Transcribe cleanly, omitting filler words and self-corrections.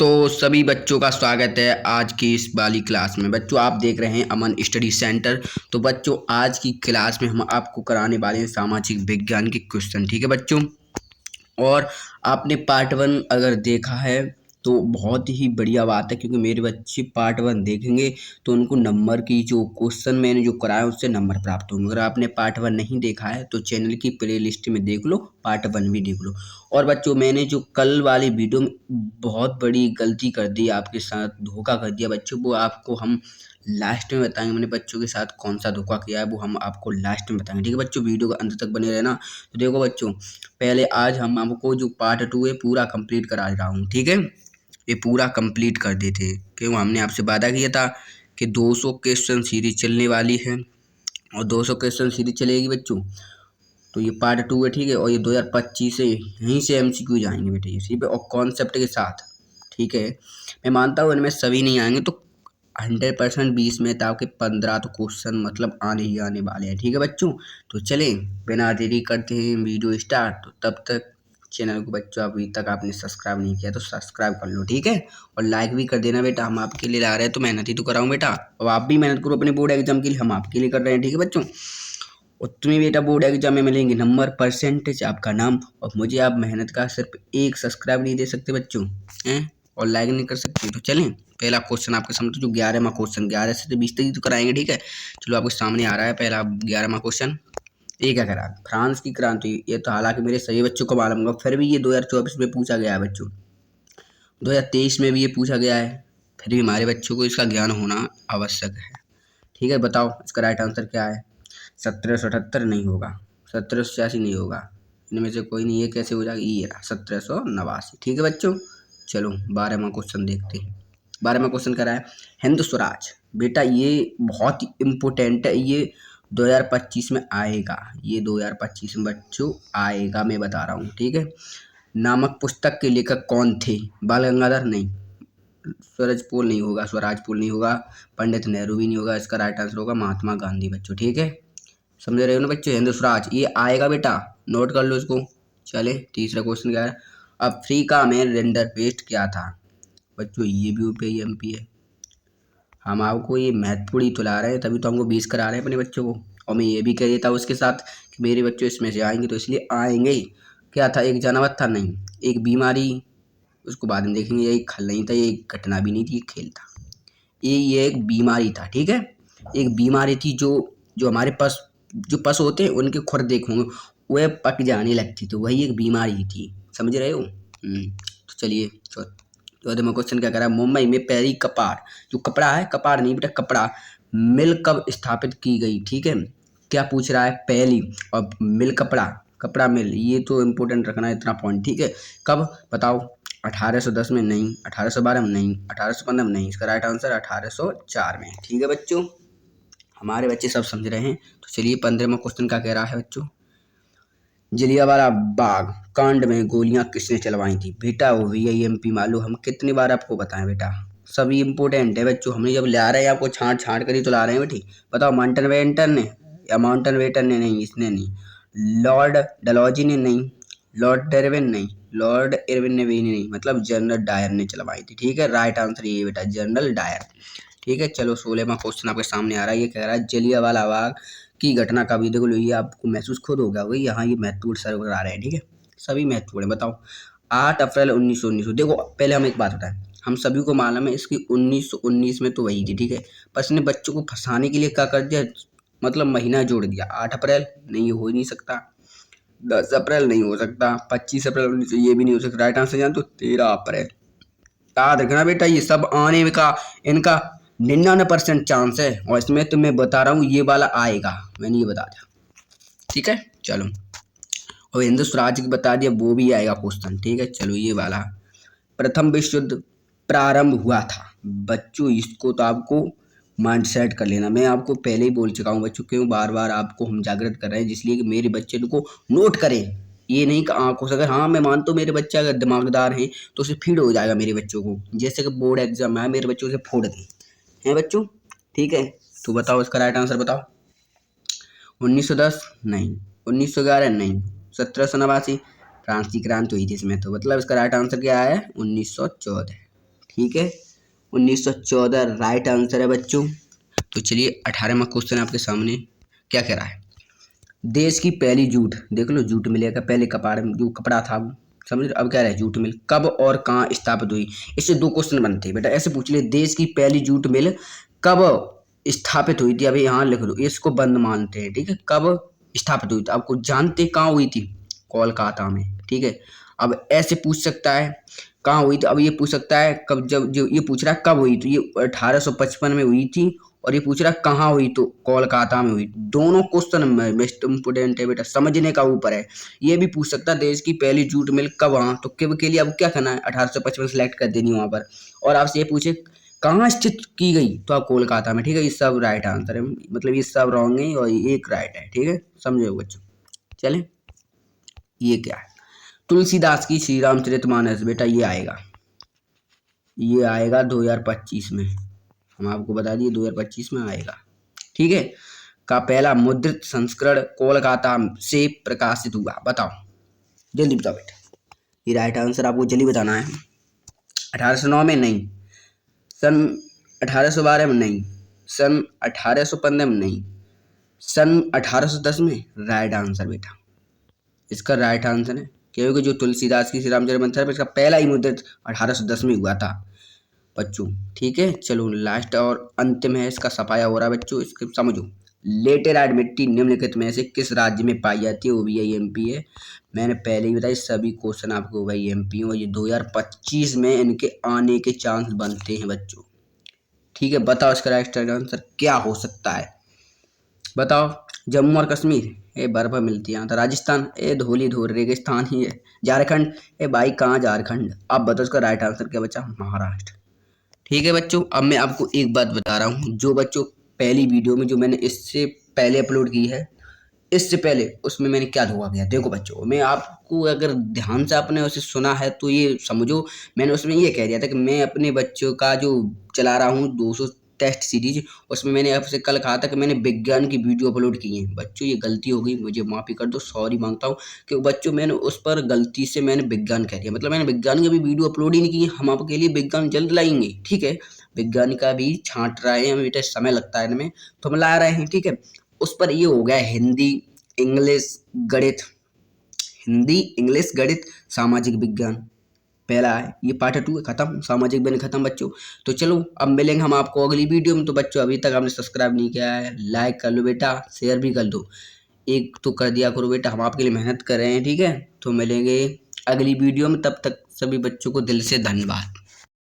तो सभी बच्चों का स्वागत है आज की इस वाली क्लास में। बच्चों आप देख रहे हैं अमन स्टडी सेंटर। तो बच्चों आज की क्लास में हम आपको कराने वाले हैं सामाजिक विज्ञान के क्वेश्चन। ठीक है बच्चों, और आपने पार्ट वन अगर देखा है तो बहुत ही बढ़िया बात है, क्योंकि मेरे बच्चे पार्ट वन देखेंगे तो उनको नंबर की जो क्वेश्चन मैंने जो कराया उससे नंबर प्राप्त होंगे। अगर आपने पार्ट वन नहीं देखा है तो चैनल की प्ले लिस्ट में देख लो, पार्ट वन भी देख लो। और बच्चों मैंने जो कल वाली वीडियो में बहुत बड़ी गलती कर दी, आपके साथ धोखा कर दिया बच्चों, वो आपको हम लास्ट में बताएंगे। मैंने बच्चों के साथ कौन सा धोखा किया है वो हम आपको लास्ट में बताएंगे। ठीक है बच्चों, वीडियो को अंत तक बने रहना। तो देखो बच्चों, पहले आज हम आपको जो पार्ट टू है पूरा कंप्लीट करा रहा हूँ। ठीक है, ये पूरा कंप्लीट कर देते, क्यों हमने आपसे वादा किया था कि 200 क्वेश्चन सीरीज चलने वाली है और 200 क्वेश्चन सीरीज चलेगी बच्चों। तो ये पार्ट टू है, ठीक है, और ये 2025 से यहीं से MCQ जाएंगे बेटे इसी पे और कॉन्सेप्ट के साथ। ठीक है, मैं मानता हूँ इनमें सभी नहीं आएंगे तो 100% 20 में था कि 15 तो क्वेश्चन मतलब आने ही आने वाले हैं। ठीक है बच्चों, तो चलें बिना देरी करते हैं वीडियो स्टार्ट। तो तब तक चैनल को बच्चों अभी तक आपने सब्सक्राइब नहीं किया तो सब्सक्राइब कर लो, ठीक है, और लाइक भी कर देना बेटा। हम आपके लिए ला रहे हैं तो मेहनत ही तो कराऊँ बेटा, और आप भी मेहनत करो अपने बोर्ड एग्जाम के लिए, हम आपके लिए कर रहे हैं। ठीक है बच्चों, और तुम्हें बेटा बोर्ड एग्जाम में मिलेंगे नंबर, परसेंटेज, आपका नाम, और मुझे आप मेहनत का सिर्फ एक सब्सक्राइब नहीं दे सकते बच्चों हैं, और लाइक नहीं कर सकते। तो चलें पहला क्वेश्चन आपके सामने, जो 11वां क्वेश्चन, 11 से तो 20 तक ही तो कराएंगे। ठीक है, चलो आपके सामने आ रहा है पहला 11वां क्वेश्चन। ये क्या करा, फ्रांस की क्रांति। ये तो हालांकि मेरे सभी बच्चों को मालूम होगा, फिर भी ये 2024 में पूछा गया है बच्चों, 2023 में भी ये पूछा गया है, फिर भी हमारे बच्चों को इसका ज्ञान होना आवश्यक है। ठीक है, बताओ इसका राइट आंसर क्या है। 1778 नहीं होगा, 1786 नहीं होगा, इनमें से कोई नहीं। ये कैसे हो जाएगा, ये 1789। ठीक है बच्चों, चलो 12वां क्वेश्चन देखते हैं। 12वां क्वेश्चन कह रहा है हिंद स्वराज। बेटा ये बहुत ही इम्पोर्टेंट है, ये 2025 में आएगा, ये 2025 में बच्चों आएगा, मैं बता रहा हूँ। ठीक है, नामक पुस्तक के लेखक कौन थे। बाल गंगाधर नहीं, सूरजपुर नहीं होगा, स्वराजपुर नहीं होगा, पंडित नेहरू भी नहीं होगा। इसका राइट आंसर होगा महात्मा गांधी बच्चों। ठीक है, समझ रहे हो ना बच्चों, हिंद स्वराज ये आएगा बेटा, नोट कर लो इसको। चले तीसरा क्वेश्चन क्या है, अफ्रीका में रेंडर पेस्ट क्या था। बच्चों ये भी UPMP है, हम आपको ये महत्वपूर्ण ही तुला रहे हैं, तभी तो हमको 20 करा रहे हैं अपने बच्चों को। और मैं ये भी कह देता हूँ उसके साथ कि मेरे बच्चों इसमें से आएंगे, तो इसलिए आएंगे ही। क्या था, एक जानवर था नहीं, एक बीमारी, उसको बाद में देखेंगे। ये एक खल नहीं था, ये एक घटना भी नहीं थी, एक खेल था। ये एक बीमारी था। ठीक है, एक बीमारी थी जो जो हमारे पास जो पशु होते हैं उनके खुर देखोगे वह पक जाने लगती, तो वही एक बीमारी थी। समझ रहे हो। तो चलिए चौदहवां क्वेश्चन क्या कह रहा है, मुंबई में पहली कपार, जो कपड़ा है, कपार नहीं बेटा कपड़ा, मिल कब स्थापित की गई। ठीक है, क्या पूछ रहा है, पहली, और मिल कपड़ा, कपड़ा मिल, ये तो इम्पोर्टेंट रखना है इतना पॉइंट। ठीक है, कब बताओ, 1810 में नहीं, 1812 में नहीं, 1815 में नहीं। इसका राइट आंसर 1804 में। ठीक है बच्चों, हमारे बच्चे सब समझ रहे हैं। तो चलिए 15वां क्वेश्चन क्या कह रहा है बच्चों, जलियांवाला बाग कांड में गोलियां किसने चलवाई थी। बेटा वो VIMP मालूम, हम कितनी बार आपको बताएं बेटा, सभी इंपॉर्टेंट है बच्चों। हमने जब ला रहे हैं आपको छांट छांट कर ही तो ला रहे हैं बेटी। बताओ माउंटन वेंटन ने या माउंटन वेटन ने, नहीं इसने नहीं, लॉर्ड डलहौजी ने नहीं, लॉर्ड डार्विन नहीं, लॉर्ड इरविन ने भी नहीं, मतलब जनरल डायर ने चलवाई थी। ठीक है, राइट आंसर ये बेटा जनरल डायर। ठीक है, चलो 16वां क्वेश्चन आपके सामने आ रहा है। ये कह रहा है जलियांवाला बाग की घटना का भी देखो लो, ये आपको महसूस खुद होगा वही, यहाँ ये महत्वपूर्ण सर्वर आ रहे हैं। ठीक है, सभी महत्वपूर्ण है। बताओ 8 अप्रैल 1919। देखो पहले हम एक बात बताएं, हम सभी को मालूम है इसकी 1919 में तो वही थी। ठीक है, पर इसने बच्चों को फंसाने के लिए क्या कर दिया, मतलब महीना जोड़ दिया। 8 अप्रैल नहीं, हो ही नहीं सकता, 10 अप्रैल नहीं हो सकता, 25 अप्रैल 1900 ये भी नहीं हो सकता। राइट आंसर जान तो 13 अप्रैल। याद रखना बेटा, ये सब आने का इनका 99% चांस है, और इसमें तो मैं बता रहा हूँ ये वाला आएगा, मैंने ये बता दिया। ठीक है, चलो, और हिंदू स्वराज की बता दिया, वो भी आएगा क्वेश्चन। ठीक है, चलो ये वाला, प्रथम विश्व युद्ध प्रारंभ हुआ था। बच्चों इसको तो आपको माइंड सेट कर लेना, मैं आपको पहले ही बोल चुका हूँ बच्चों, क्यों बार बार आपको हम जागृत कर रहे हैं, जिसलिए कि मेरे बच्चे को नोट करें। ये नहीं कि आंखों से, अगर हाँ मैं मानता हूँ मेरे बच्चे अगर दिमागदार हैं तो उसे फीड हो जाएगा मेरे बच्चों को, जैसे कि बोर्ड एग्जाम है मेरे बच्चों से फोड़ दें हैं बच्चों। ठीक है, तो बताओ इसका राइट आंसर बताओ। 1910 नहीं, 1911 नहीं, 1789 फ्रांस की क्रांति हुई थी इसमें, तो मतलब इसका राइट आंसर क्या है 1914। ठीक है, 1914 राइट आंसर है बच्चों। तो चलिए 18वां क्वेश्चन आपके सामने क्या कह रहा है। देश की पहली जूट, देख लो जूट मिलेगा, पहले कपड़ा जो कपड़ा था वो समझ लो, अब क्या रहा है जूट मिल कब और कहाँ स्थापित हुई। इससे दो क्वेश्चन बनते हैं बेटा, ऐसे पूछ ले देश की पहली जूट मिल कब स्थापित हुई थी, अभी यहाँ लिख दो, इसको बंद मानते हैं, ठीक है। कब स्थापित हुई थी, आपको जानते कहाँ हुई थी, कोलकाता में, ठीक है। अब ऐसे पूछ सकता है कहाँ हुई थी, अब ये पूछ सकता है कब, जब जो ये पूछ रहा है कब हुई, तो ये 1855 में हुई थी, और ये पूछ रहा है कहाँ हुई, तो कोलकाता में हुई। दोनों क्वेश्चन बेस्ट इम्पोर्टेंट है बेटा, समझने का ऊपर है। ये भी पूछ सकता है देश की पहली जूट मिल कब, वहाँ तो कब के लिए अब क्या करना है, 1855 सेलेक्ट कर देनी वहाँ पर। और आपसे ये पूछे कहाँ स्थित की गई, तो आप कोलकाता में, ठीक है। ये सब राइट आंसर है, मतलब ये सब रॉन्ग है और एक राइट है, ठीक है, समझो बच्चों। चले, ये क्या है, तुलसीदास की श्री रामचरितमानस बेटा, ये आएगा 2025 में, हम आपको बता दिए 2025 में आएगा, ठीक है। का पहला मुद्रित संस्करण कोलकाता से प्रकाशित हुआ, बताओ जल्दी बताओ बेटा। ये राइट आंसर आपको जल्दी बताना है। 1809 में नहीं, सन 1812 में नहीं, सन 1815 में नहीं, सन 1810 में राइट आंसर बेटा, इसका राइट आंसर है, क्योंकि जो तुलसीदास की श्री रामचरितमानस है इसका पहला ही मुद्रित 1810 में हुआ था बच्चों, ठीक है। चलो लास्ट और अंतिम है, इसका सफाया हो रहा है बच्चों, इसके समझो। लेटेराइट मिट्टी निम्नलिखित में से किस राज्य में पाई जाती है, वो भी यही एमपी है। मैंने पहले ही बताया सभी क्वेश्चन आपको वही एमपी और ये 2025 में इनके आने के चांस बनते हैं बच्चों, ठीक है। बताओ इसका राइट आंसर क्या हो सकता है, बताओ। जम्मू और कश्मीर, ए बर्फ मिलती है यहाँ तो। राजस्थान, ए धूली धूल रेगिस्तान ही है। झारखंड, ए भाई कहाँ झारखंड। अब बताओ इसका राइट आंसर क्या बचा, महाराष्ट्र, ठीक है बच्चों। अब मैं आपको एक बात बता रहा हूँ, जो बच्चों पहली वीडियो में जो मैंने इससे पहले अपलोड की है, इससे पहले उसमें मैंने क्या धोखा किया, देखो बच्चों, मैं आपको अगर ध्यान से आपने उसे सुना है तो ये समझो, मैंने उसमें ये कह दिया था कि मैं अपने बच्चों का जो चला रहा हूँ 200 टेस्ट सीरीज, उसमें मैंने आपसे कल कहा था कि मैंने विज्ञान की वीडियो अपलोड की है बच्चों, ये गलती हो गई, मुझे माफ़ी कर दो, सॉरी मांगता हूँ कि बच्चों मैंने उस पर गलती से मैंने विज्ञान कह दिया, मतलब मैंने विज्ञान की भी वीडियो अपलोड ही नहीं की है। हम आपके लिए विज्ञान जल्द लाएंगे, ठीक है। विज्ञान का भी छांट रहे हैं, बेटा समय लगता है इनमें, तो हम ला रहे हैं, ठीक है। उस पर ये हो गया हिंदी इंग्लिश गणित, हिंदी इंग्लिश गणित सामाजिक विज्ञान पहला है, ये पार्ट 2 है, खत्म, सामाजिक विज्ञान खत्म बच्चों। तो चलो अब मिलेंगे हम आपको अगली वीडियो में। तो बच्चों अभी तक आपने सब्सक्राइब नहीं किया है, लाइक कर लो बेटा, शेयर भी कर दो, एक तो कर दिया करो बेटा, हम आपके लिए मेहनत कर रहे हैं, ठीक है। तो मिलेंगे अगली वीडियो में, तब तक सभी बच्चों को दिल से धन्यवाद।